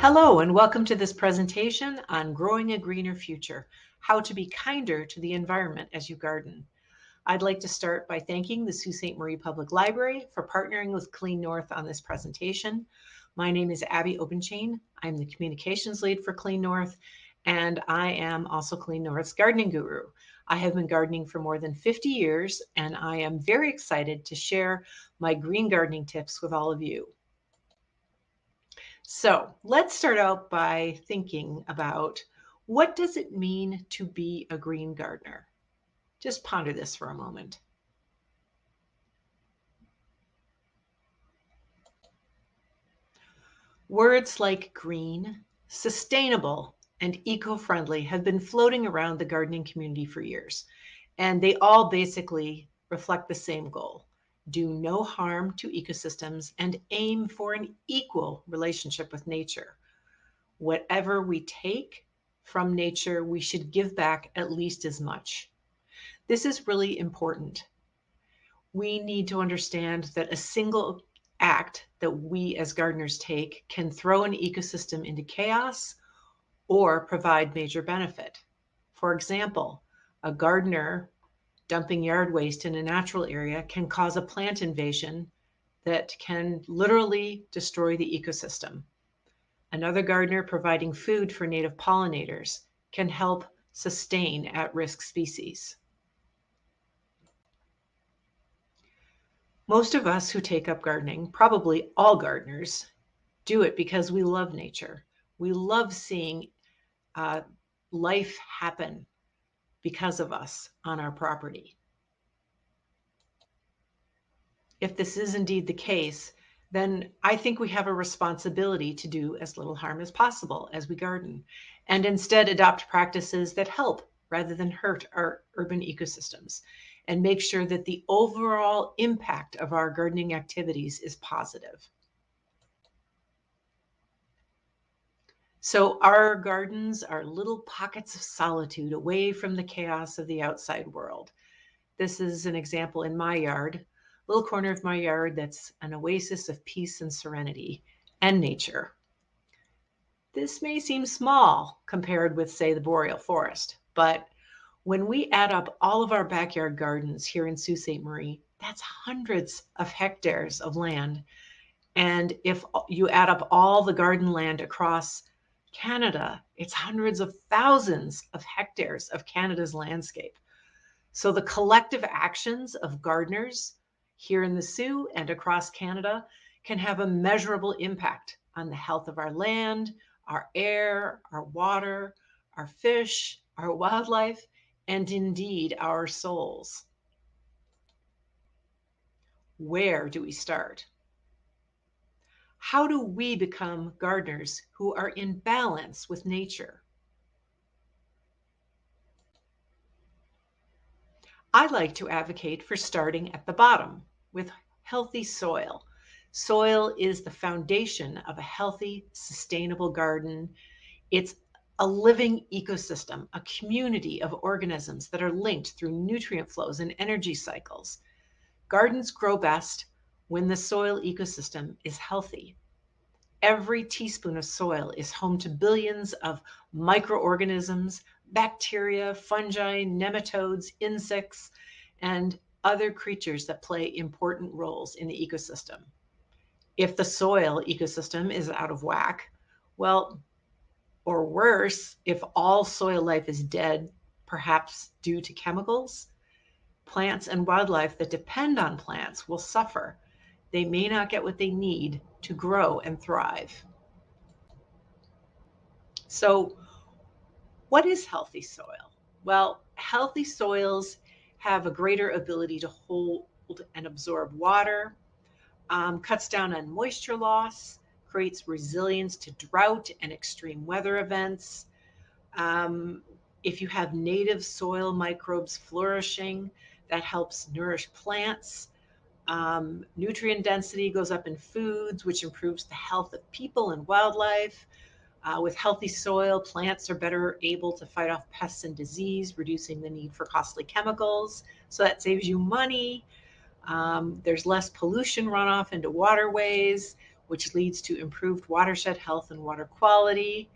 Hello and welcome to this presentation on growing a greener future, how to be kinder to the environment as you garden. I'd like to start by thanking the Sault Ste. Marie Public Library for partnering with Clean North on this presentation. My name is Abby Obenchain. I'm the communications lead for Clean North, and I am also Clean North's gardening guru. I have been gardening for more than 50 years, and I am very excited to share my green gardening tips with all of you. So let's start out by thinking about what does it mean to be a green gardener? Just ponder this for a moment. Words like green, sustainable, and eco-friendly have been floating around the gardening community for years, and they all basically reflect the same goal: do no harm to ecosystems and aim for an equal relationship with nature. Whatever we take from nature, we should give back at least as much. This is really important. We need to understand that a single act that we as gardeners take can throw an ecosystem into chaos or provide major benefit. For example, a gardener dumping yard waste in a natural area can cause a plant invasion that can literally destroy the ecosystem. Another gardener providing food for native pollinators can help sustain at-risk species. Most of us who take up gardening, probably all gardeners, do it because we love nature. We love seeing life happen because of us on our property. If this is indeed the case, then I think we have a responsibility to do as little harm as possible as we garden, and instead adopt practices that help rather than hurt our urban ecosystems, and make sure that the overall impact of our gardening activities is positive. So our gardens are little pockets of solitude away from the chaos of the outside world. This is an example in my yard, little corner of my yard that's an oasis of peace and serenity and nature. This may seem small compared with, say, the boreal forest, but when we add up all of our backyard gardens here in Sault Ste. Marie, that's hundreds of hectares of land. And if you add up all the garden land across Canada, it's hundreds of thousands of hectares of Canada's landscape. So the collective actions of gardeners here in the Sioux and across Canada can have a measurable impact on the health of our land, our air, our water, our fish, our wildlife, and indeed our souls. Where do we start? How do we become gardeners who are in balance with nature? I like to advocate for starting at the bottom with healthy soil. Soil is the foundation of a healthy, sustainable garden. It's a living ecosystem, a community of organisms that are linked through nutrient flows and energy cycles. Gardens grow best when the soil ecosystem is healthy. Every teaspoon of soil is home to billions of microorganisms, bacteria, fungi, nematodes, insects, and other creatures that play important roles in the ecosystem. If the soil ecosystem is out of whack, well, or worse, if all soil life is dead, perhaps due to chemicals, plants and wildlife that depend on plants will suffer. They may not get what they need to grow and thrive. So, what is healthy soil? Well, healthy soils have a greater ability to hold and absorb water, cuts down on moisture loss, creates resilience to drought and extreme weather events. If you have native soil microbes flourishing, that helps nourish plants. Nutrient density goes up in foods, which improves the health of people and wildlife. With healthy soil, plants are better able to fight off pests and disease, reducing the need for costly chemicals. So that saves you money. There's less pollution runoff into waterways, which leads to improved watershed health and water quality.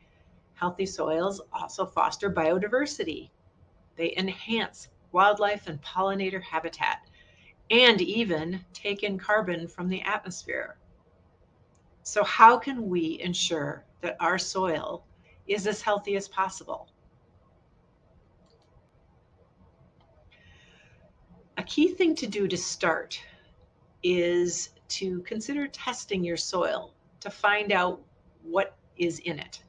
Healthy soils also foster biodiversity. They enhance wildlife and pollinator habitat and even take in carbon from the atmosphere. So, how can we ensure that our soil is as healthy as possible? A key thing to do to start is to consider testing your soil to find out what is in it.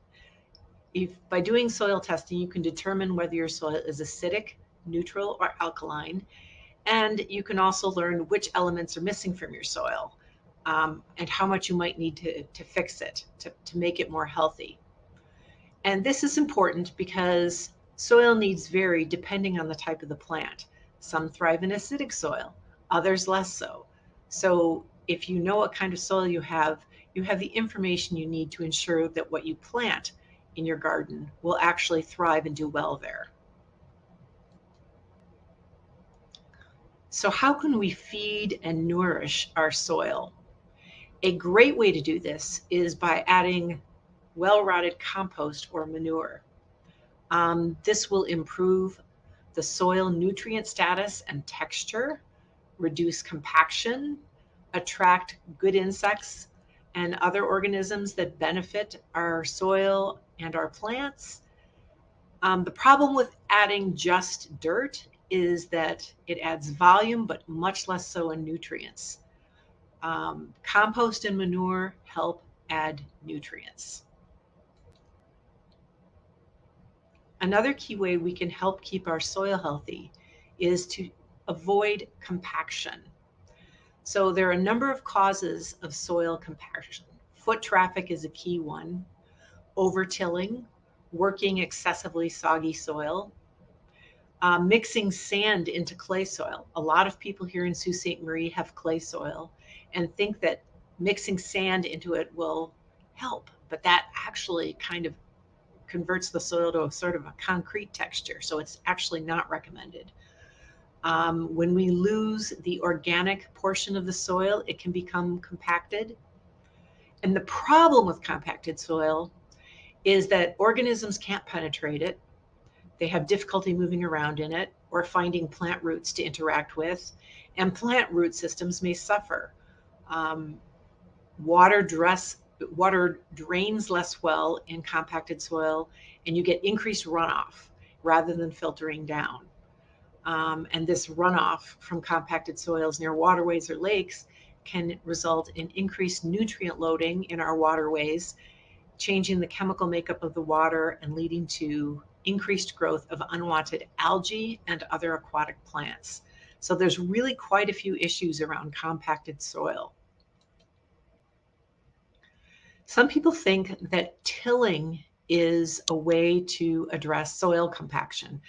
If by doing soil testing, you can determine whether your soil is acidic, neutral, or alkaline, and you can also learn which elements are missing from your soil, and how much you might need to fix it to make it more healthy. And this is important because soil needs vary depending on the type of the plant. Some thrive in acidic soil, others less so. So if you know what kind of soil you have the information you need to ensure that what you plant in your garden will actually thrive and do well there. So how can we feed and nourish our soil? A great way to do this is by adding well-rotted compost or manure. This will improve the soil nutrient status and texture, reduce compaction, attract good insects and other organisms that benefit our soil and our plants. The problem with adding just dirt is that it adds volume, but much less so in nutrients. Compost and manure help add nutrients. Another key way we can help keep our soil healthy is to avoid compaction. So there are a number of causes of soil compaction. Foot traffic is a key one, over-tilling, working excessively soggy soil, mixing sand into clay soil. A lot of people here in Sault Ste. Marie have clay soil and think that mixing sand into it will help, but that actually kind of converts the soil to a sort of a concrete texture, so it's actually not recommended. When we lose the organic portion of the soil, it can become compacted. And the problem with compacted soil is that organisms can't penetrate it. They have difficulty moving around in it or finding plant roots to interact with, and plant root systems may suffer. Um, water drains less well in compacted soil, and you get increased runoff rather than filtering down. And this runoff from compacted soils near waterways or lakes can result in increased nutrient loading in our waterways, changing the chemical makeup of the water and leading to increased growth of unwanted algae and other aquatic plants. So there's really quite a few issues around compacted soil. Some people think that tilling is a way to address soil compaction,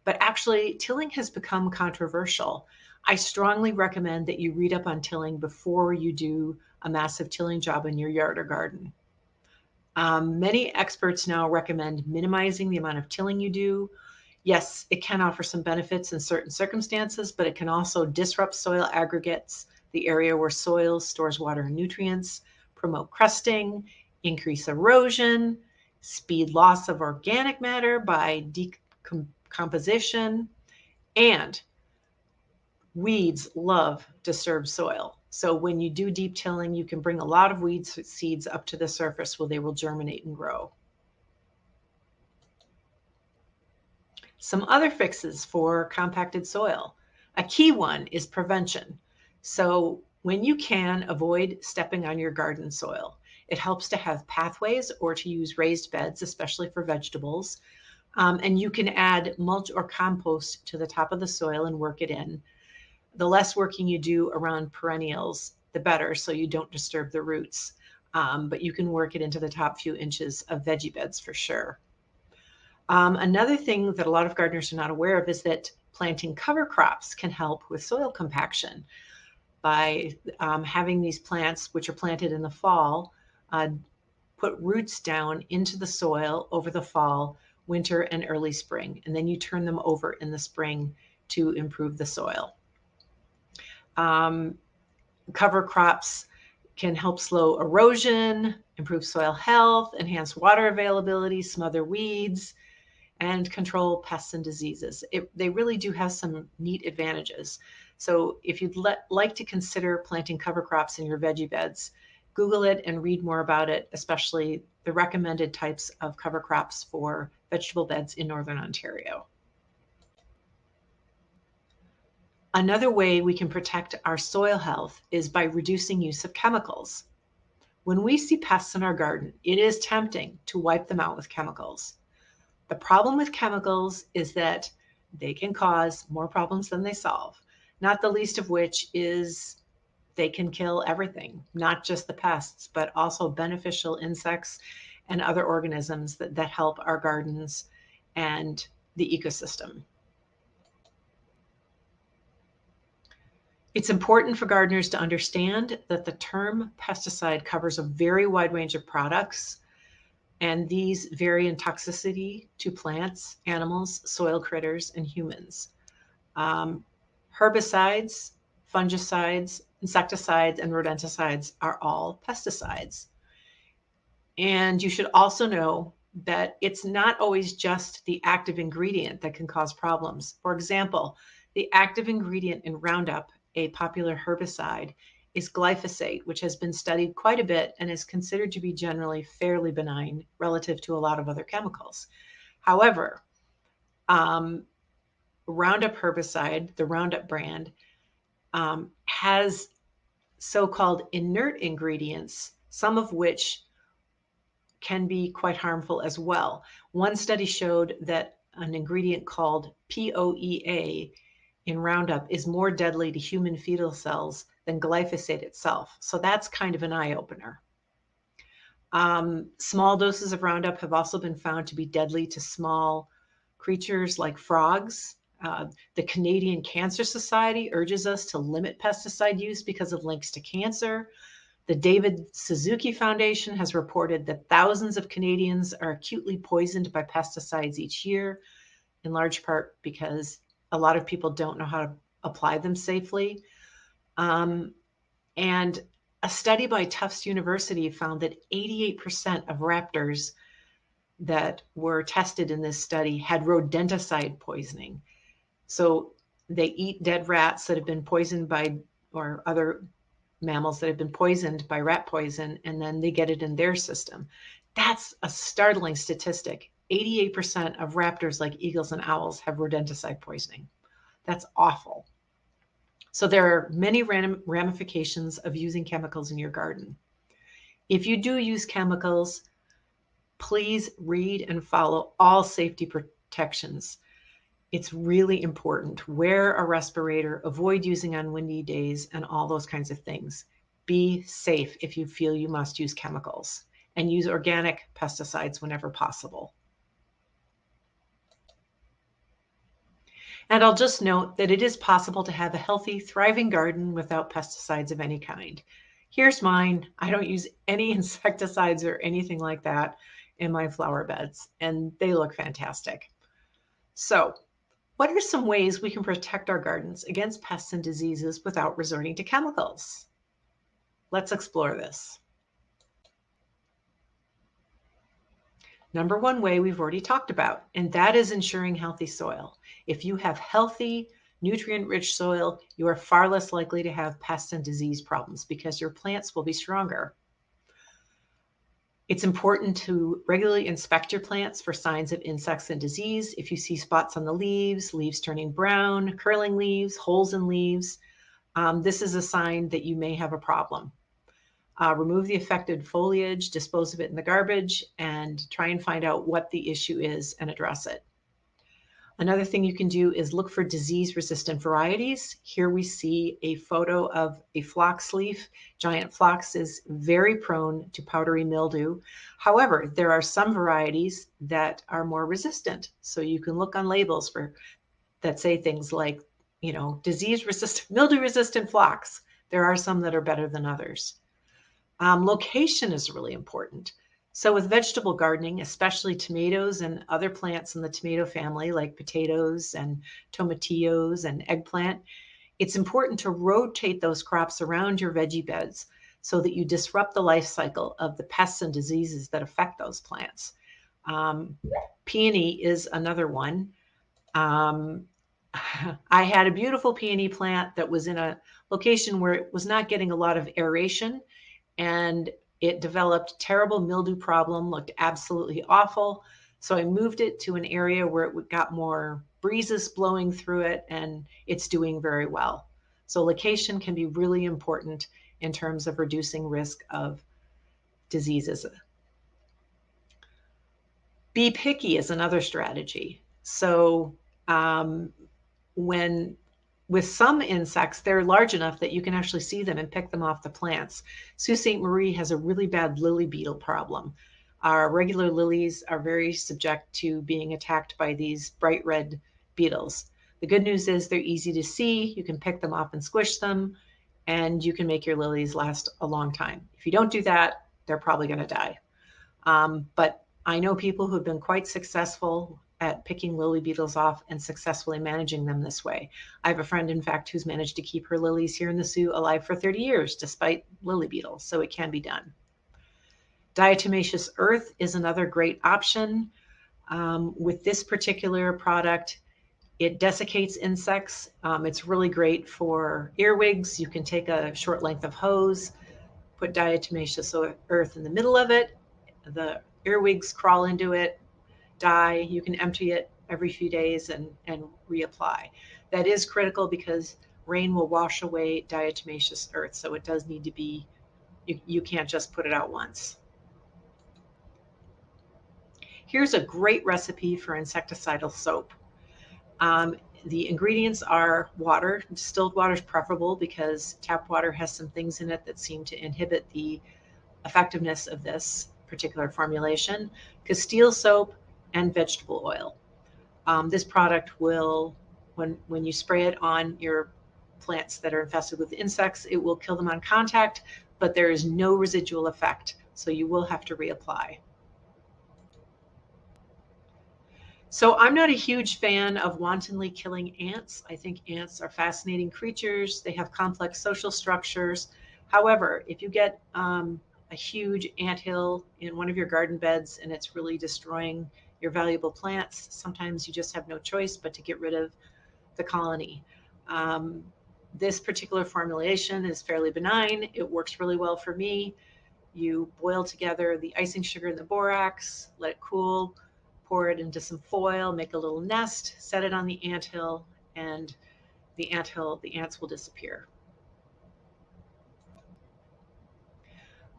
but actually tilling has become controversial. I strongly recommend that you read up on tilling before you do a massive tilling job in your yard or garden. Many experts now recommend minimizing the amount of tilling you do. Yes, it can offer some benefits in certain circumstances, but it can also disrupt soil aggregates, the area where soil stores water and nutrients, promote crusting, increase erosion, speed loss of organic matter by decomposition, and weeds love disturbed soil. So when you do deep tilling, you can bring a lot of weed seeds up to the surface where they will germinate and grow. Some other fixes for compacted soil. A key one is prevention. So when you can, avoid stepping on your garden soil. It helps to have pathways or to use raised beds, especially for vegetables. And you can add mulch or compost to the top of the soil and work it in. The less working you do around perennials, the better, so you don't disturb the roots. But you can work it into the top few inches of veggie beds for sure. Another thing that a lot of gardeners are not aware of is that planting cover crops can help with soil compaction by having these plants, which are planted in the fall, put roots down into the soil over the fall, winter, and early spring. And then you turn them over in the spring to improve the soil. Cover crops can help slow erosion, improve soil health, enhance water availability, smother weeds, and control pests and diseases. They really do have some neat advantages. So if you'd like to consider planting cover crops in your veggie beds, Google it and read more about it, especially the recommended types of cover crops for vegetable beds in Northern Ontario. Another way we can protect our soil health is by reducing use of chemicals. When we see pests in our garden, it is tempting to wipe them out with chemicals. The problem with chemicals is that they can cause more problems than they solve, not the least of which is they can kill everything, not just the pests, but also beneficial insects and other organisms that help our gardens and the ecosystem. It's important for gardeners to understand that the term pesticide covers a very wide range of products, and these vary in toxicity to plants, animals, soil critters, and humans. Herbicides, fungicides, insecticides, and rodenticides are all pesticides. And you should also know that it's not always just the active ingredient that can cause problems. For example, the active ingredient in Roundup, a popular herbicide, is glyphosate, which has been studied quite a bit and is considered to be generally fairly benign relative to a lot of other chemicals. However, Roundup herbicide, the Roundup brand, has so-called inert ingredients, some of which can be quite harmful as well. One study showed that an ingredient called POEA in Roundup is more deadly to human fetal cells than glyphosate itself. So that's kind of an eye-opener. Small doses of Roundup have also been found to be deadly to small creatures like frogs. The Canadian Cancer Society urges us to limit pesticide use because of links to cancer. The David Suzuki Foundation has reported that thousands of Canadians are acutely poisoned by pesticides each year, in large part because a lot of people don't know how to apply them safely. And a study by Tufts University found that 88% of raptors that were tested in this study had rodenticide poisoning. So they eat dead rats that have been poisoned by, or other mammals that have been poisoned by rat poison, and then they get it in their system. That's a startling statistic. 88% of raptors like eagles and owls have rodenticide poisoning. That's awful. So there are many ramifications of using chemicals in your garden. If you do use chemicals, please read and follow all safety protections. It's really important. Wear a respirator, avoid using on windy days, and all those kinds of things. Be safe if you feel you must use chemicals, and use organic pesticides whenever possible. And I'll just note that it is possible to have a healthy, thriving garden without pesticides of any kind. Here's mine. I don't use any insecticides or anything like that in my flower beds, and they look fantastic. So, what are some ways we can protect our gardens against pests and diseases without resorting to chemicals? Let's explore this. Number one way we've already talked about, and that is ensuring healthy soil. If you have healthy, nutrient-rich soil, you are far less likely to have pest and disease problems because your plants will be stronger. It's important to regularly inspect your plants for signs of insects and disease. If you see spots on the leaves, leaves turning brown, curling leaves, holes in leaves, this is a sign that you may have a problem. Remove the affected foliage, dispose of it in the garbage, and try and find out what the issue is and address it. Another thing you can do is look for disease-resistant varieties. Here we see a photo of a phlox leaf. Giant phlox is very prone to powdery mildew. However, there are some varieties that are more resistant. So you can look on labels that say things like, disease-resistant, mildew-resistant phlox. There are some that are better than others. Location is really important. So with vegetable gardening, especially tomatoes and other plants in the tomato family like potatoes and tomatillos and eggplant, it's important to rotate those crops around your veggie beds so that you disrupt the life cycle of the pests and diseases that affect those plants. Peony is another one. I had a beautiful peony plant that was in a location where it was not getting a lot of aeration, and it developed terrible mildew problem, looked absolutely awful. So I moved it to an area where it got more breezes blowing through it, and it's doing very well. So location can be really important in terms of reducing risk of diseases. Be picky is another strategy. So when with some insects, they're large enough that you can actually see them and pick them off the plants. Sault Ste. Marie has a really bad lily beetle problem. Our regular lilies are very subject to being attacked by these bright red beetles. The good news is they're easy to see. You can pick them off and squish them, and you can make your lilies last a long time. If you don't do that, they're probably going to die. But I know people who've been quite successful at picking lily beetles off and successfully managing them this way. I have a friend, in fact, who's managed to keep her lilies here in the Soo alive for 30 years despite lily beetles, so it can be done. Diatomaceous earth is another great option. With this particular product, it desiccates insects. It's really great for earwigs. You can take a short length of hose, put diatomaceous earth in the middle of it. The earwigs crawl into it, die. You can empty it every few days and reapply. That is critical because rain will wash away diatomaceous earth, so it does need to be, you can't just put it out once. Here's a great recipe for insecticidal soap. The ingredients are water. Distilled water is preferable because tap water has some things in it that seem to inhibit the effectiveness of this particular formulation. Castile soap and vegetable oil. This product will, when you spray it on your plants that are infested with insects, it will kill them on contact, but there is no residual effect, so you will have to reapply. So I'm not a huge fan of wantonly killing ants. I think ants are fascinating creatures. They have complex social structures. However, if you get a huge anthill in one of your garden beds and it's really destroying your valuable plants, sometimes you just have no choice but to get rid of the colony. This particular formulation is fairly benign. It works really well for me. You boil together the icing sugar and the borax, let it cool, pour it into some foil, make a little nest, set it on the anthill, and the ants will disappear.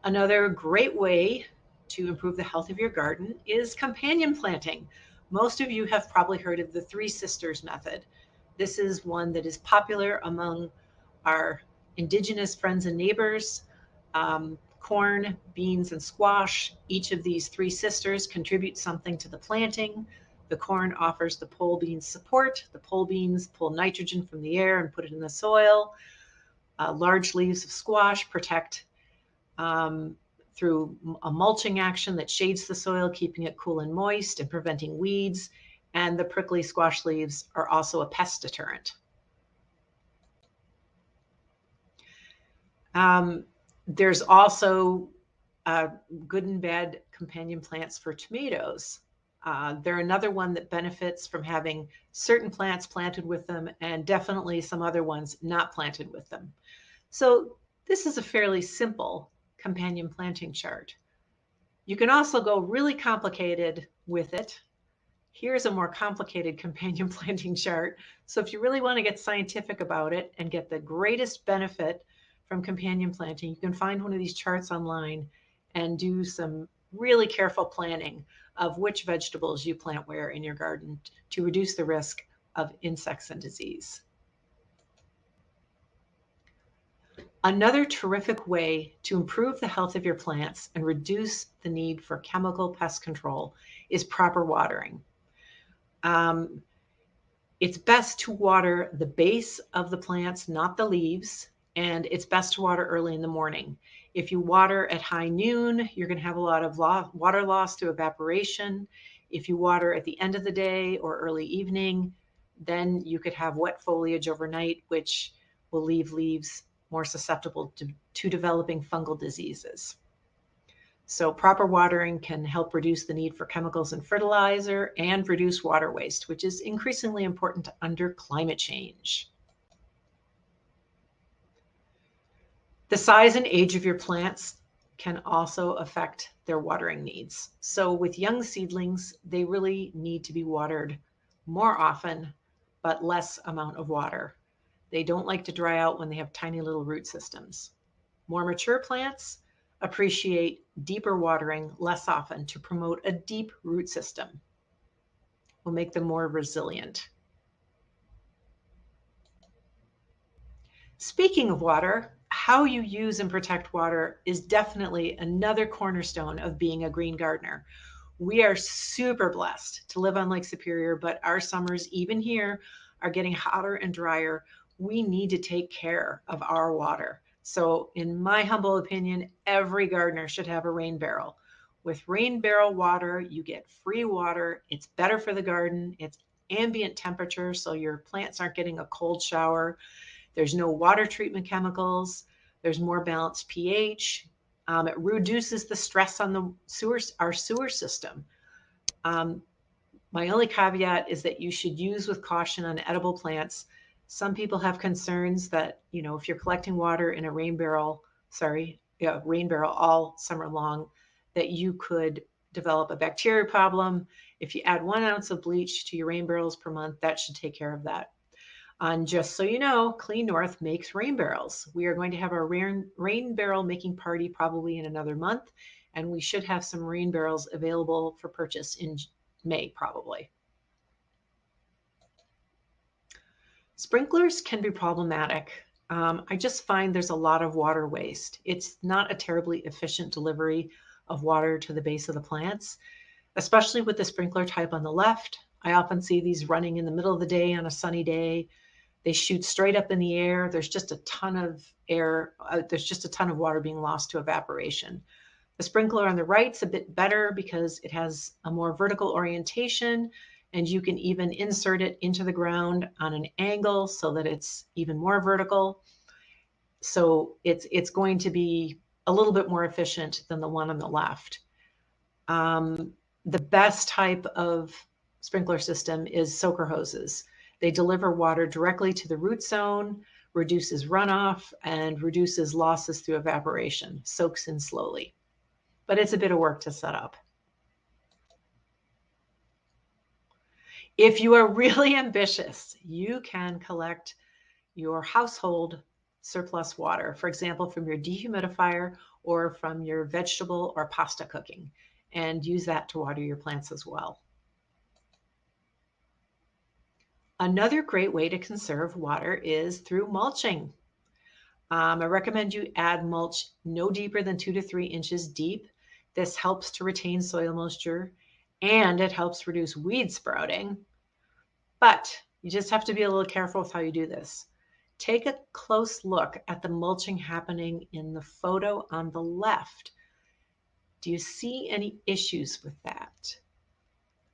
Another great way to improve the health of your garden is companion planting. Most of you have probably heard of the Three Sisters method. This is one that is popular among our indigenous friends and neighbors. Corn, beans, and squash. Each of these three sisters contributes something to the planting. The corn offers the pole beans support. The pole beans pull nitrogen from the air and put it in the soil. Large leaves of squash protect through a mulching action that shades the soil, keeping it cool and moist and preventing weeds. And the prickly squash leaves are also a pest deterrent. There's also good and bad companion plants for tomatoes. They're another one that benefits from having certain plants planted with them and definitely some other ones not planted with them. So this is a fairly simple companion planting chart. You can also go really complicated with it. Here's a more complicated companion planting chart. So if you really want to get scientific about it and get the greatest benefit from companion planting, you can find one of these charts online and do some really careful planning of which vegetables you plant where in your garden to reduce the risk of insects and disease. Another terrific way to improve the health of your plants and reduce the need for chemical pest control is proper watering. It's best to water the base of the plants, not the leaves, and it's best to water early in the morning. If you water at high noon, you're going to have a lot of water loss through evaporation. If you water at the end of the day or early evening, then you could have wet foliage overnight, which will leave leaves more susceptible to developing fungal diseases. So proper watering can help reduce the need for chemicals and fertilizer and reduce water waste, which is increasingly important under climate change. The size and age of your plants can also affect their watering needs. So with young seedlings, they really need to be watered more often, but less amount of water. They don't like to dry out when they have tiny little root systems. More mature plants appreciate deeper watering less often to promote a deep root system. Will make them more resilient. Speaking of water, how you use and protect water is definitely another cornerstone of being a green gardener. We are super blessed to live on Lake Superior, but our summers, even here, are getting hotter and drier. We need to take care of our water. So in my humble opinion, every gardener should have a rain barrel. With rain barrel water, you get free water. It's better for the garden. It's ambient temperature, so your plants aren't getting a cold shower. There's no water treatment chemicals. There's more balanced pH. It reduces the stress on our sewer system. My only caveat is that you should use with caution on edible plants. Some people have concerns that, if you're collecting water in a rain barrel all summer long, that you could develop a bacteria problem. If you add 1 ounce of bleach to your rain barrels per month, that should take care of that. And just so you know, Clean North makes rain barrels. We are going to have our rain barrel making party probably in another month, and we should have some rain barrels available for purchase in May probably. Sprinklers can be problematic. I just find there's a lot of water waste. It's not a terribly efficient delivery of water to the base of the plants, especially with the sprinkler type on the left. I often see these running in the middle of the day on a sunny day. They shoot straight up in the air. There's just a ton of water being lost to evaporation. The sprinkler on the right's a bit better because it has a more vertical orientation, and you can even insert it into the ground on an angle so that it's even more vertical. So it's going to be a little bit more efficient than the one on the left. The best type of sprinkler system is soaker hoses. They deliver water directly to the root zone, reduces runoff, and reduces losses through evaporation, soaks in slowly. But it's a bit of work to set up. If you are really ambitious, you can collect your household surplus water, for example, from your dehumidifier or from your vegetable or pasta cooking, and use that to water your plants as well. Another great way to conserve water is through mulching. I recommend you add mulch no deeper than 2 to 3 inches deep. This helps to retain soil moisture and it helps reduce weed sprouting. But you just have to be a little careful with how you do this. Take a close look at the mulching happening in the photo on the left. Do you see any issues with that?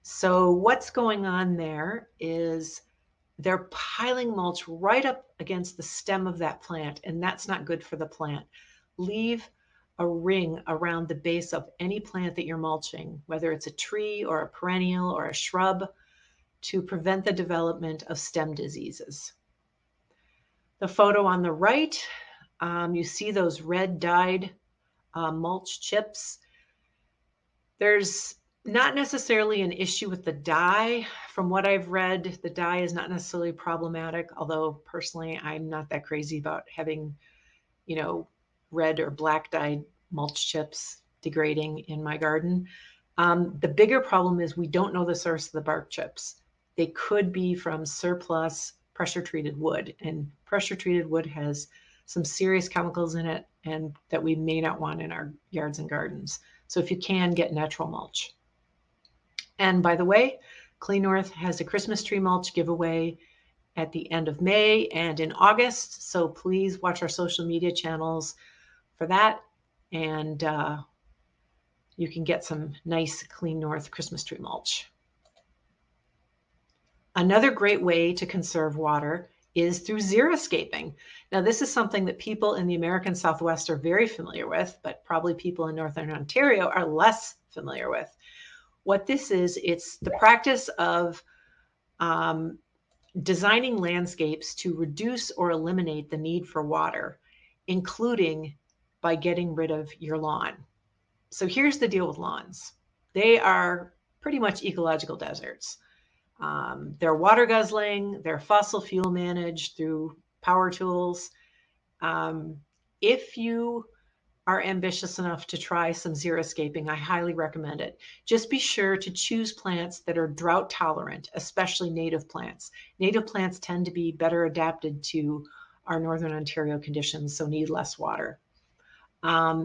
So what's going on there is they're piling mulch right up against the stem of that plant, and that's not good for the plant. Leave a ring around the base of any plant that you're mulching, whether it's a tree or a perennial or a shrub, to prevent the development of stem diseases. The photo on the right, you see those red dyed mulch chips. There's not necessarily an issue with the dye. From what I've read, the dye is not necessarily problematic, although personally I'm not that crazy about having, red or black dyed mulch chips degrading in my garden. The bigger problem is we don't know the source of the bark chips. They could be from surplus pressure treated wood, and pressure treated wood has some serious chemicals in it and that we may not want in our yards and gardens. So if you can, get natural mulch. And by the way, Clean North has a Christmas tree mulch giveaway at the end of May and in August. So please watch our social media channels for that. And you can get some nice Clean North Christmas tree mulch. Another great way to conserve water is through xeriscaping. Now, this is something that people in the American Southwest are very familiar with, but probably people in Northern Ontario are less familiar with. What this is, it's the practice of designing landscapes to reduce or eliminate the need for water, including by getting rid of your lawn. So here's the deal with lawns. They are pretty much ecological deserts. They're water guzzling, they're fossil fuel managed through power tools. If you are ambitious enough to try some xeriscaping, I highly recommend it. Just be sure to choose plants that are drought tolerant, especially native plants. Native plants tend to be better adapted to our Northern Ontario conditions, so need less water.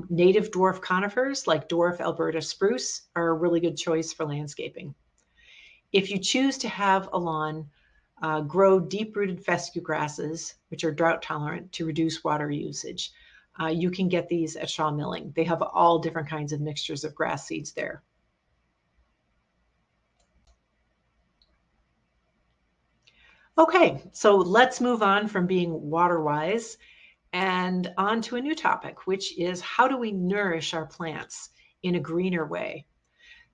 Native dwarf conifers like dwarf Alberta spruce are a really good choice for landscaping. If you choose to have a lawn, grow deep-rooted fescue grasses, which are drought tolerant, to reduce water usage. You can get these at Shaw Milling. They have all different kinds of mixtures of grass seeds there. Okay, so let's move on from being water-wise and on to a new topic, which is how do we nourish our plants in a greener way?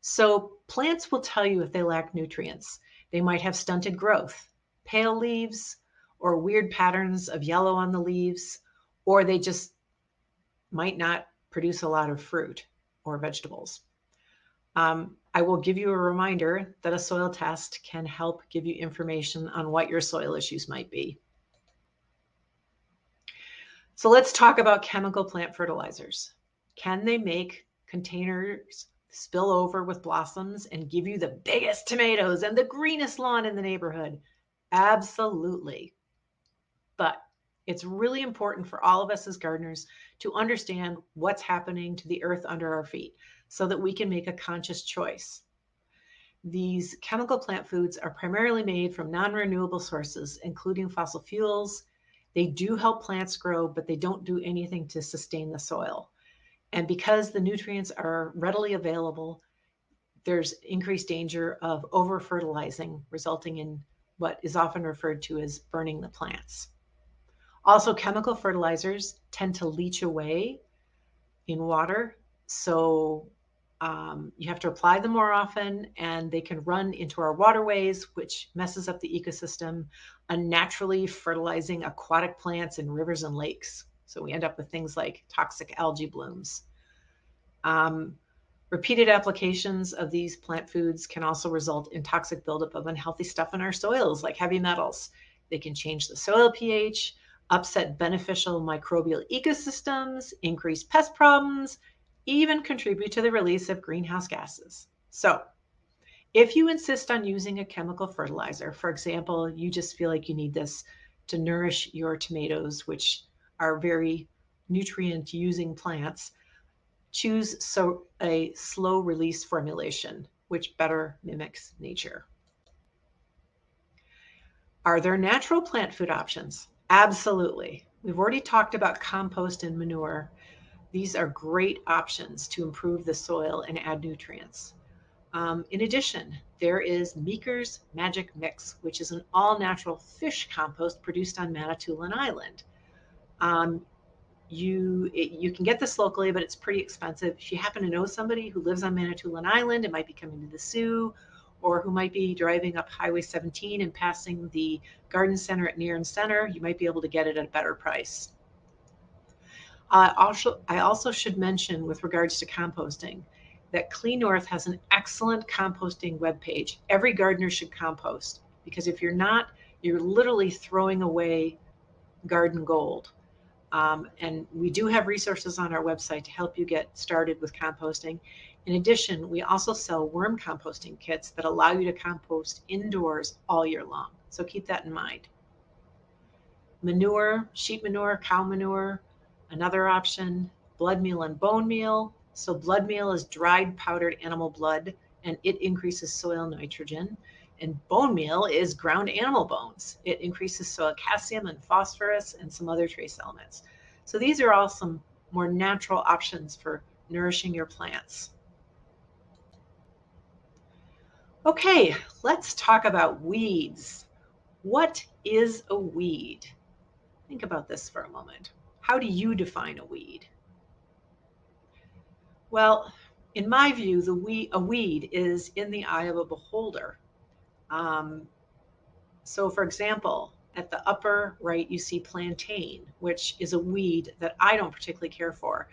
So plants will tell you if they lack nutrients. They might have stunted growth, pale leaves, or weird patterns of yellow on the leaves, or they just might not produce a lot of fruit or vegetables. I will give you a reminder that a soil test can help give you information on what your soil issues might be. So let's talk about chemical plant fertilizers. Can they make containers spill over with blossoms and give you the biggest tomatoes and the greenest lawn in the neighborhood? Absolutely. But it's really important for all of us as gardeners to understand what's happening to the earth under our feet so that we can make a conscious choice. These chemical plant foods are primarily made from non-renewable sources, including fossil fuels. They do help plants grow, but they don't do anything to sustain the soil. And because the nutrients are readily available, there's increased danger of over-fertilizing, resulting in what is often referred to as burning the plants. Also, chemical fertilizers tend to leach away in water, so you have to apply them more often, and they can run into our waterways, which messes up the ecosystem, unnaturally fertilizing aquatic plants in rivers and lakes. So we end up with things like toxic algae blooms. Repeated applications of these plant foods can also result in toxic buildup of unhealthy stuff in our soils, like heavy metals. They can change the soil pH, upset beneficial microbial ecosystems, increase pest problems, even contribute to the release of greenhouse gases. So, if you insist on using a chemical fertilizer, for example, you just feel like you need this to nourish your tomatoes, which are very nutrient using plants, choose a slow release formulation, which better mimics nature. Are there natural plant food options? Absolutely. We've already talked about compost and manure. These are great options to improve the soil and add nutrients. In addition, there is Meeker's Magic Mix, which is an all-natural fish compost produced on Manitoulin Island. You can get this locally, but it's pretty expensive. If you happen to know somebody who lives on Manitoulin Island and might be coming to the Soo, or who might be driving up Highway 17 and passing the garden center at Nearn Center, you might be able to get it at a better price. I also should mention, with regards to composting, that Clean North has an excellent composting webpage. Every gardener should compost, because if you're not, you're literally throwing away garden gold. And we do have resources on our website to help you get started with composting. In addition, we also sell worm composting kits that allow you to compost indoors all year long. So keep that in mind. Manure, sheep manure, cow manure, another option, blood meal and bone meal. So blood meal is dried powdered animal blood, and it increases soil nitrogen. And bone meal is ground animal bones. It increases soil calcium and phosphorus and some other trace elements. So these are all some more natural options for nourishing your plants. Okay, let's talk about weeds. What is a weed? Think about this for a moment. How do you define a weed? Well, in my view, a weed is in the eye of a beholder. Um, so, for example, at the upper right, you see plantain, which is a weed that I don't particularly care for.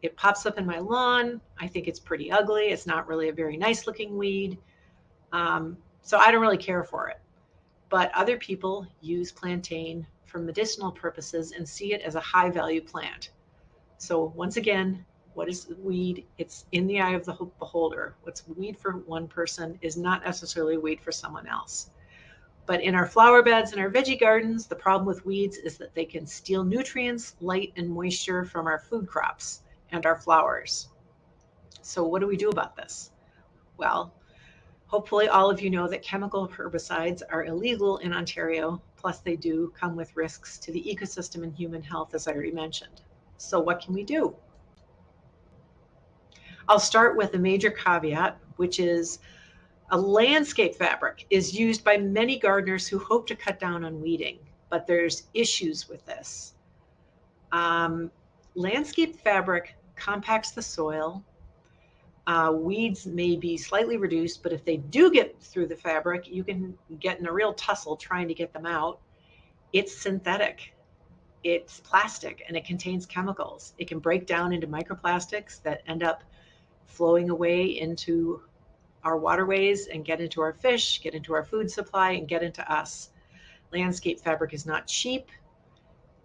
It pops up in my lawn. I think it's pretty ugly. It's not really a very nice looking weed. So I don't really care for it. But other people use plantain for medicinal purposes and see it as a high value plant. So once again, what is weed? It's in the eye of the beholder. What's weed for one person is not necessarily weed for someone else. But in our flower beds and our veggie gardens, the problem with weeds is that they can steal nutrients, light, and moisture from our food crops and our flowers. So what do we do about this? Well, hopefully all of you know that chemical herbicides are illegal in Ontario, plus they do come with risks to the ecosystem and human health, as I already mentioned. So what can we do? I'll start with a major caveat, which is a landscape fabric is used by many gardeners who hope to cut down on weeding, but there's issues with this. Landscape fabric compacts the soil. Weeds may be slightly reduced, but if they do get through the fabric, you can get in a real tussle trying to get them out. It's synthetic. It's plastic and it contains chemicals. It can break down into microplastics that end up flowing away into our waterways and get into our fish, get into our food supply, and get into us. Landscape fabric is not cheap,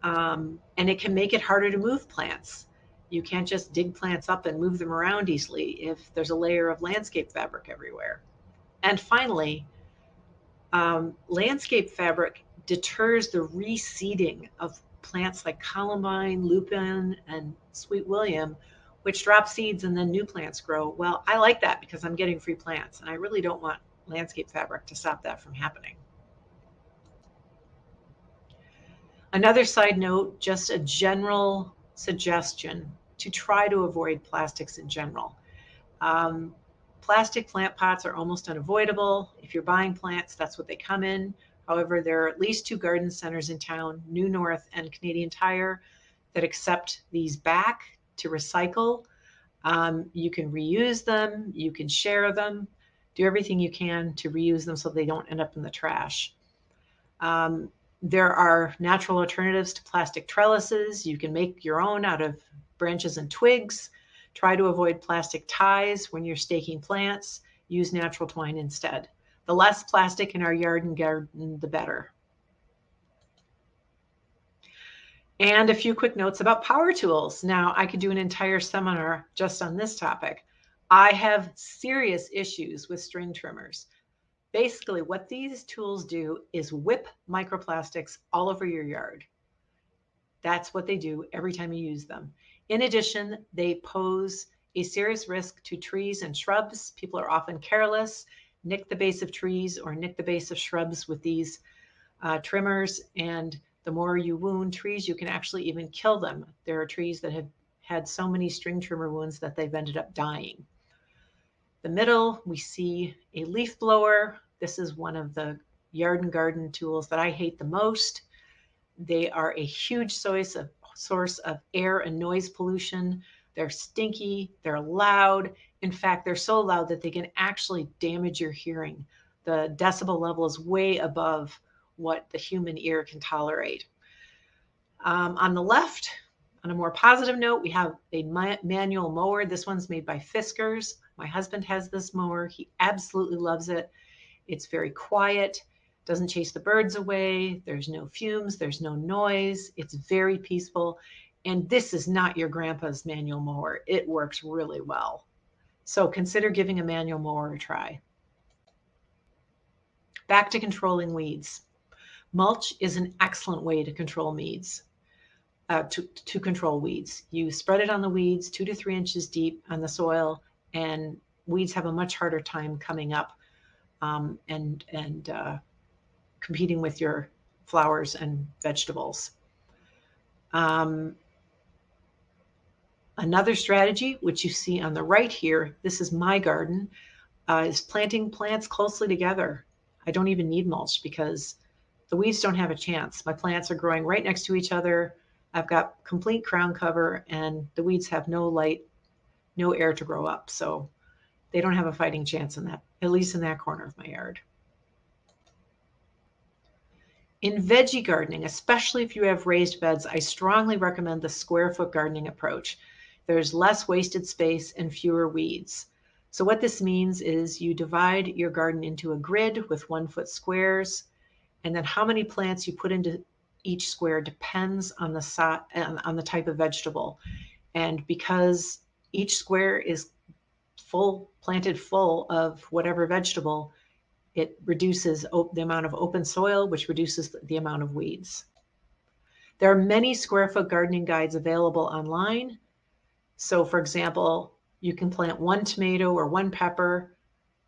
and it can make it harder to move plants. You can't just dig plants up and move them around easily if there's a layer of landscape fabric everywhere. And finally, landscape fabric deters the reseeding of plants like columbine, lupin, and sweet william, which drop seeds and then new plants grow. Well, I like that because I'm getting free plants, and I really don't want landscape fabric to stop that from happening. Another side note, just a general suggestion to try to avoid plastics in general. Plastic plant pots are almost unavoidable. If you're buying plants, that's what they come in. However, there are at least 2 garden centers in town, New North and Canadian Tire, that accept these back to recycle. You can reuse them, you can share them, do everything you can to reuse them so they don't end up in the trash. There are natural alternatives to plastic trellises. You can make your own out of branches and twigs. Try to avoid plastic ties when you're staking plants. Use natural twine instead. The less plastic in our yard and garden, the better. And a few quick notes about power tools. Now, I could do an entire seminar just on this topic. I have serious issues with string trimmers. Basically, what these tools do is whip microplastics all over your yard. That's what they do every time you use them. In addition, they pose a serious risk to trees and shrubs. People are often careless, nick the base of trees or nick the base of shrubs with these trimmers, and the more you wound trees, you can actually even kill them. There are trees that have had so many string trimmer wounds that they've ended up dying. The middle, we see a leaf blower. This is one of the yard and garden tools that I hate the most. They are a huge source of air and noise pollution. They're stinky, they're loud. In fact, they're so loud that they can actually damage your hearing. The decibel level is way above what the human ear can tolerate. On the left, on a more positive note, we have a manual mower. This one's made by Fiskars. My husband has this mower. He absolutely loves it. It's very quiet, doesn't chase the birds away. There's no fumes, there's no noise. It's very peaceful. And this is not your grandpa's manual mower. It works really well. So consider giving a manual mower a try. Back to controlling weeds. Mulch is an excellent way to control weeds. To control weeds. You spread it on the weeds 2 to 3 inches deep on the soil, and weeds have a much harder time coming up and competing with your flowers and vegetables. Another strategy, which you see on the right here, this is my garden, is planting plants closely together. I don't even need mulch because the weeds don't have a chance. My plants are growing right next to each other. I've got complete crown cover, and the weeds have no light, no air to grow up. So they don't have a fighting chance in that, at least in that corner of my yard. In veggie gardening, especially if you have raised beds, I strongly recommend the square foot gardening approach. There's less wasted space and fewer weeds. So what this means is you divide your garden into a grid with 1 foot squares, and then how many plants you put into each square depends on the type of vegetable. And because each square is planted full of whatever vegetable, it reduces the amount of open soil, which reduces the amount of weeds. There are many square foot gardening guides available online. So for example, you can plant 1 tomato or 1 pepper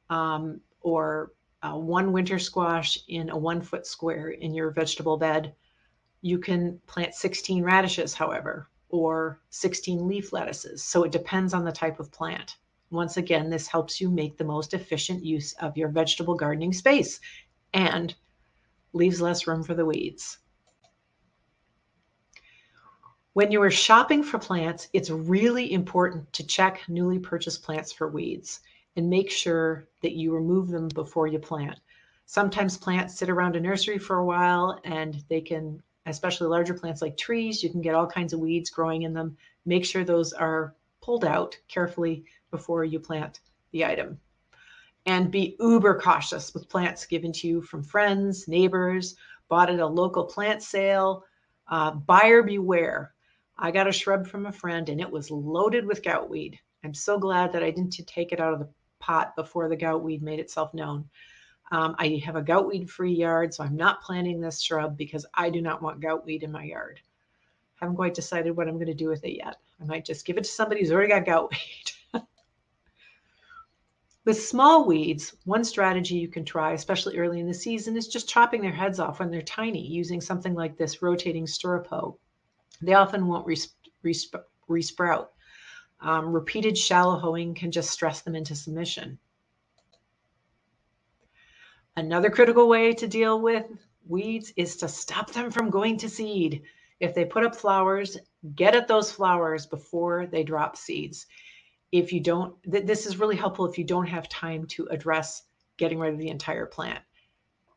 or 1 winter squash in a 1 foot square in your vegetable bed. You can plant 16 radishes, however, or 16 leaf lettuces. So it depends on the type of plant. Once again, this helps you make the most efficient use of your vegetable gardening space and leaves less room for the weeds. When you are shopping for plants, it's really important to check newly purchased plants for weeds and make sure that you remove them before you plant. Sometimes plants sit around a nursery for a while, and they can, especially larger plants like trees, you can get all kinds of weeds growing in them. Make sure those are pulled out carefully before you plant the item. And be uber cautious with plants given to you from friends, neighbors, bought at a local plant sale. Buyer beware. I got a shrub from a friend and it was loaded with goutweed. I'm so glad that I didn't take it out of the pot before the goutweed made itself known. I have a goutweed-free yard, so I'm not planting this shrub because I do not want goutweed in my yard. Haven't quite decided what I'm going to do with it yet. I might just give it to somebody who's already got goutweed. With small weeds, one strategy you can try, especially early in the season, is just chopping their heads off when they're tiny using something like this rotating stirrup hoe. They often won't resprout. Repeated shallow hoeing can just stress them into submission. Another critical way to deal with weeds is to stop them from going to seed. If they put up flowers, get at those flowers before they drop seeds. If you don't, this is really helpful if you don't have time to address getting rid of the entire plant.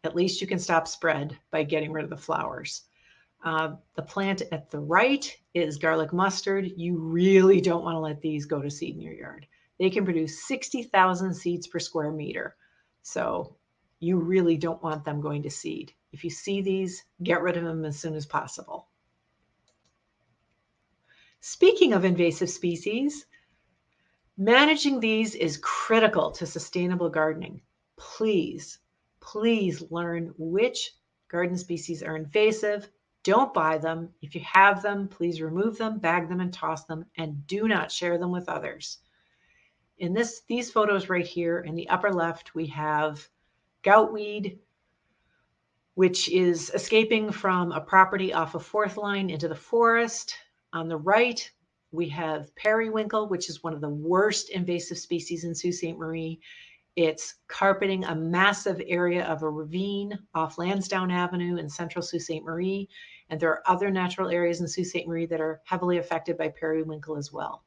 At least you can stop spread by getting rid of the flowers. The plant at the right is garlic mustard. You really don't want to let these go to seed in your yard. They can produce 60,000 seeds per square meter. So you really don't want them going to seed. If you see these, get rid of them as soon as possible. Speaking of invasive species, managing these is critical to sustainable gardening. Please learn which garden species are invasive. Don't buy them. If you have them, please remove them, bag them, and toss them, and do not share them with others. In these photos right here, in the upper left, we have goutweed, which is escaping from a property off of 4th Line into the forest. On the right, we have periwinkle, which is one of the worst invasive species in Sault Ste. Marie. It's carpeting a massive area of a ravine off Lansdowne Avenue in central Sault Ste. Marie. And there are other natural areas in Sault Ste. Marie that are heavily affected by periwinkle as well.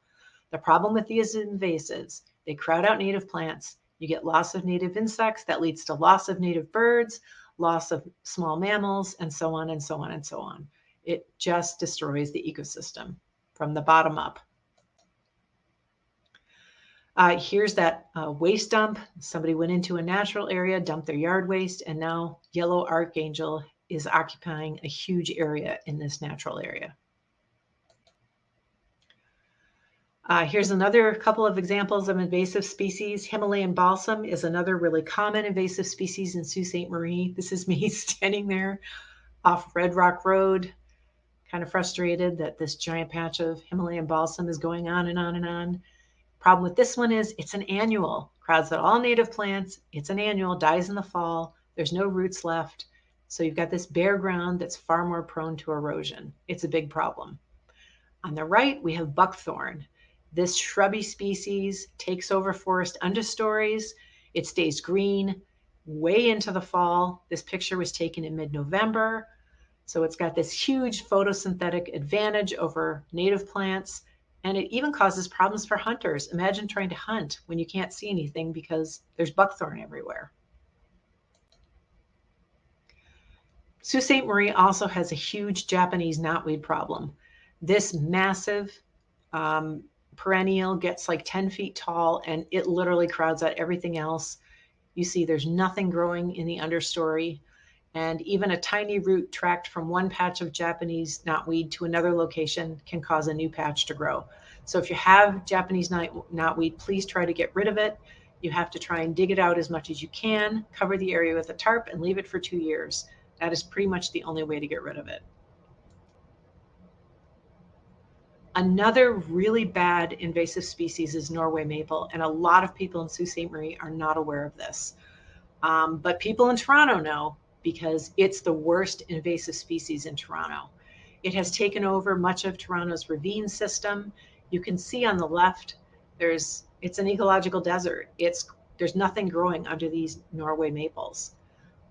The problem with these invasives, they crowd out native plants. You get loss of native insects. That leads to loss of native birds, loss of small mammals, and so on and so on and so on. It just destroys the ecosystem from the bottom up. Here's that waste dump. Somebody went into a natural area, dumped their yard waste, and now yellow archangel is occupying a huge area in this natural area. Here's another couple of examples of invasive species. Himalayan balsam is another really common invasive species in Sault Ste. Marie. This is me standing there off Red Rock Road, kind of frustrated that this giant patch of Himalayan balsam is going on and on and on. Problem with this one is it's an annual. Crowds out all native plants. It's an annual, dies in the fall. There's no roots left. So you've got this bare ground that's far more prone to erosion. It's a big problem. On the right, we have buckthorn. This shrubby species takes over forest understories. It stays green. way into the fall. This picture was taken in mid-November. So it's got this huge photosynthetic advantage over native plants, and it even causes problems for hunters. Imagine trying to hunt when you can't see anything because there's buckthorn everywhere. Sault Ste. Marie also has a huge Japanese knotweed problem. This massive perennial gets like 10 feet tall, and it literally crowds out everything else. You see there's nothing growing in the understory. And even a tiny root tracked from one patch of Japanese knotweed to another location can cause a new patch to grow. So if you have Japanese knotweed, please try to get rid of it. You have to try and dig it out as much as you can, cover the area with a tarp, and leave it for 2 years. That is pretty much the only way to get rid of it. Another really bad invasive species is Norway maple, and a lot of people in Sault Ste. Marie are not aware of this. But people in Toronto know, because it's the worst invasive species in Toronto. It has taken over much of Toronto's ravine system. You can see on the left, it's an ecological desert. There's nothing growing under these Norway maples.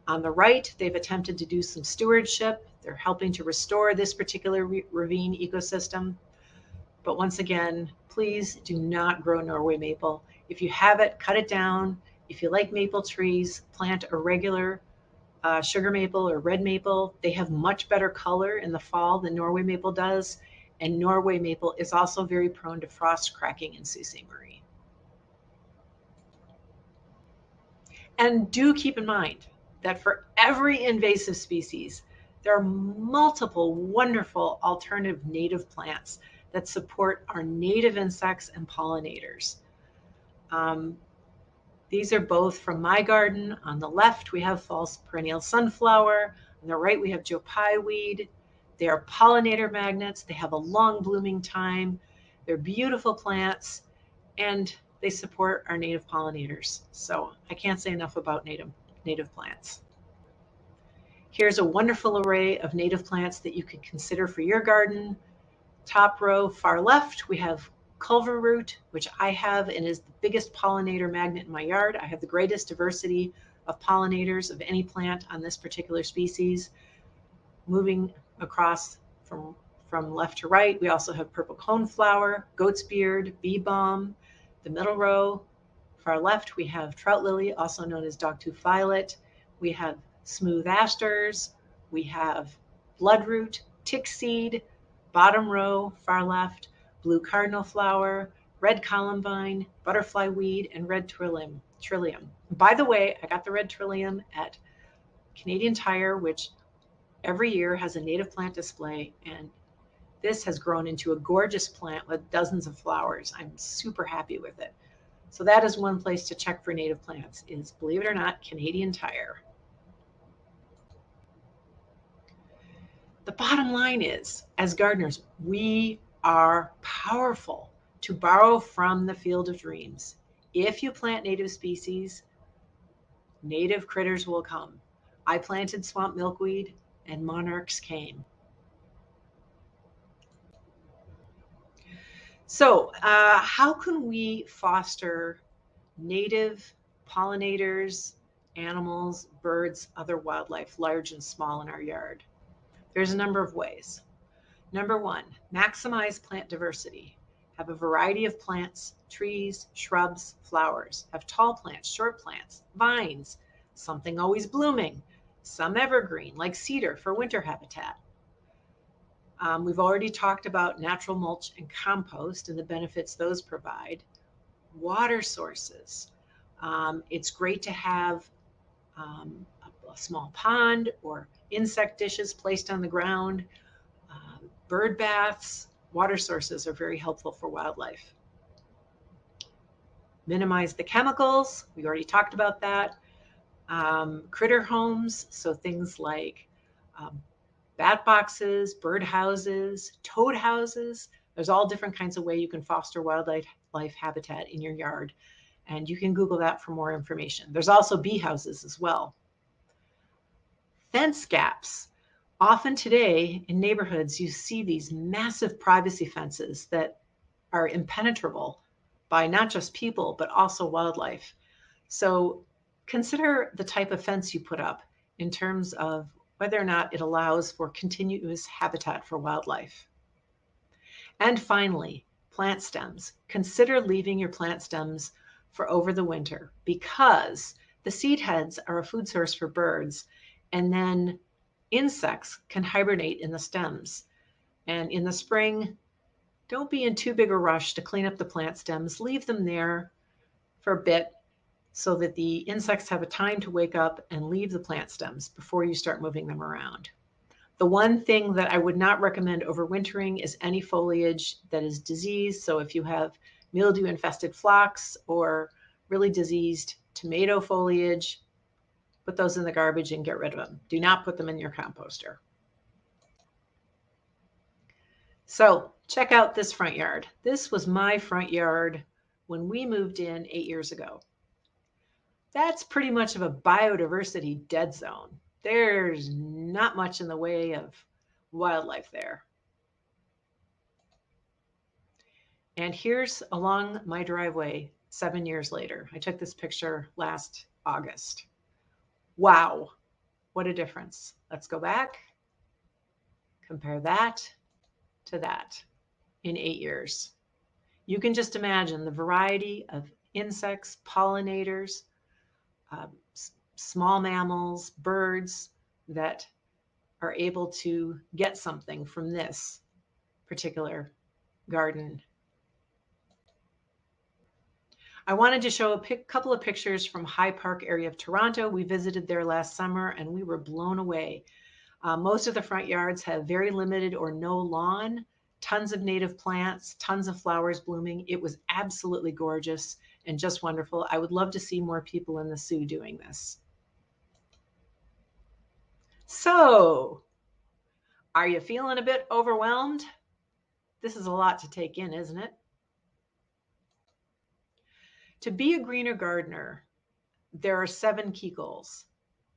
On the right, they've attempted to do some stewardship. They're helping to restore this particular ravine ecosystem. But once again, please do not grow Norway maple. If you have it, cut it down. If you like maple trees, plant a regular sugar maple or red maple. They have much better color in the fall than Norway maple does. And Norway maple is also very prone to frost cracking in Sault Ste. Marie. And do keep in mind that for every invasive species, there are multiple wonderful alternative native plants that support our native insects and pollinators. These are both from my garden. On the left, we have false perennial sunflower. On the right, we have Joe Pye weed. They are pollinator magnets. They have a long blooming time. They're beautiful plants, and they support our native pollinators. So I can't say enough about native plants. Here's a wonderful array of native plants that you could consider for your garden. Top row, far left, we have culver root, which I have and is the biggest pollinator magnet in my yard. I have the greatest diversity of pollinators of any plant on this particular species. Moving across from left to right, we also have purple coneflower, goat's beard, bee balm. The middle row, far left, we have trout lily, also known as dogtooth violet. We have smooth asters. We have bloodroot, tick seed. Bottom row, far left, blue cardinal flower, red columbine, butterfly weed, and red trillium. By the way, I got the red trillium at Canadian Tire, which every year has a native plant display, and this has grown into a gorgeous plant with dozens of flowers. I'm super happy with it. So that is one place to check for native plants is, believe it or not, Canadian Tire. The bottom line is, as gardeners, we are powerful to borrow from the field of dreams. If you plant native species, native critters will come. I planted swamp milkweed and monarchs came. So how can we foster native pollinators, animals, birds, other wildlife, large and small, in our yard? There's a number of ways. Number one, maximize plant diversity. Have a variety of plants, trees, shrubs, flowers. Have tall plants, short plants, vines, something always blooming, some evergreen like cedar for winter habitat. We've already talked about natural mulch and compost and the benefits those provide. Water sources. It's great to have a small pond or insect dishes placed on the ground. Bird baths, water sources are very helpful for wildlife. Minimize the chemicals. We already talked about that. Critter homes, so things like bat boxes, bird houses, toad houses. There's all different kinds of ways you can foster wildlife habitat in your yard. And you can Google that for more information. There's also bee houses as well. Fence gaps. Often today in neighborhoods, you see these massive privacy fences that are impenetrable by not just people, but also wildlife. So Consider the type of fence you put up in terms of whether or not it allows for continuous habitat for wildlife. And finally, plant stems. Consider leaving your plant stems for over the winter because the seed heads are a food source for birds, and then insects can hibernate in the stems. And in the spring, don't be in too big a rush to clean up the plant stems. Leave them there for a bit so that the insects have a time to wake up and leave the plant stems before you start moving them around. The one thing that I would not recommend overwintering is any foliage that is diseased. So if you have mildew infested phlox or really diseased tomato foliage, put those in the garbage and get rid of them. Do not put them in your composter. So check out this front yard. This was my front yard when we moved in 8 years ago. That's pretty much of a biodiversity dead zone. There's not much in the way of wildlife there. And here's along my driveway 7 years later. I took this picture last August. Wow, what a difference. Let's go back, compare that to that in 8 years. You can just imagine the variety of insects, pollinators, small mammals, birds that are able to get something from this particular garden. I wanted to show a couple of pictures from High Park area of Toronto. We visited there last summer and we were blown away. Most of the front yards have very limited or no lawn, tons of native plants, tons of flowers blooming. It was absolutely gorgeous and just wonderful. I would love to see more people in the Soo doing this. So, are you feeling a bit overwhelmed? This is a lot to take in, isn't it? To be a greener gardener, there are 7 key goals.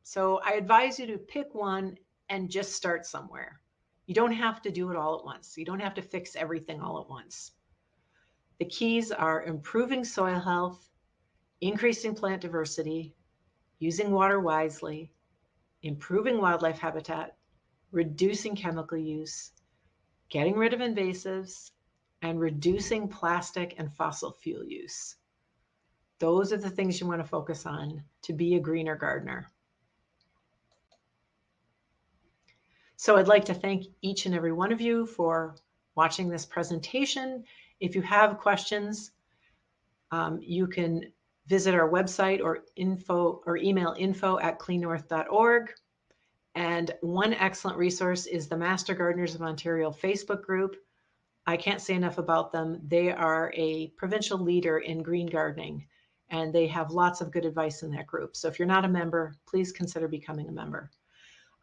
So I advise you to pick one and just start somewhere. You don't have to do it all at once. You don't have to fix everything all at once. The keys are improving soil health, increasing plant diversity, using water wisely, improving wildlife habitat, reducing chemical use, getting rid of invasives, and reducing plastic and fossil fuel use. Those are the things you want to focus on to be a greener gardener. So I'd like to thank each and every one of you for watching this presentation. If you have questions, you can visit our website or email info@cleannorth.org. And one excellent resource is the Master Gardeners of Ontario Facebook group. I can't say enough about them. They are a provincial leader in green gardening, and they have lots of good advice in that group. So if you're not a member, please consider becoming a member.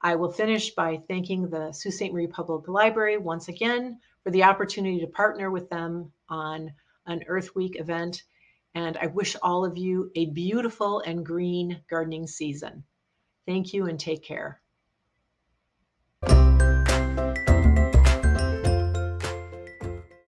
I will finish by thanking the Sault Ste. Marie Public Library once again for the opportunity to partner with them on an Earth Week event. And I wish all of you a beautiful and green gardening season. Thank you and take care.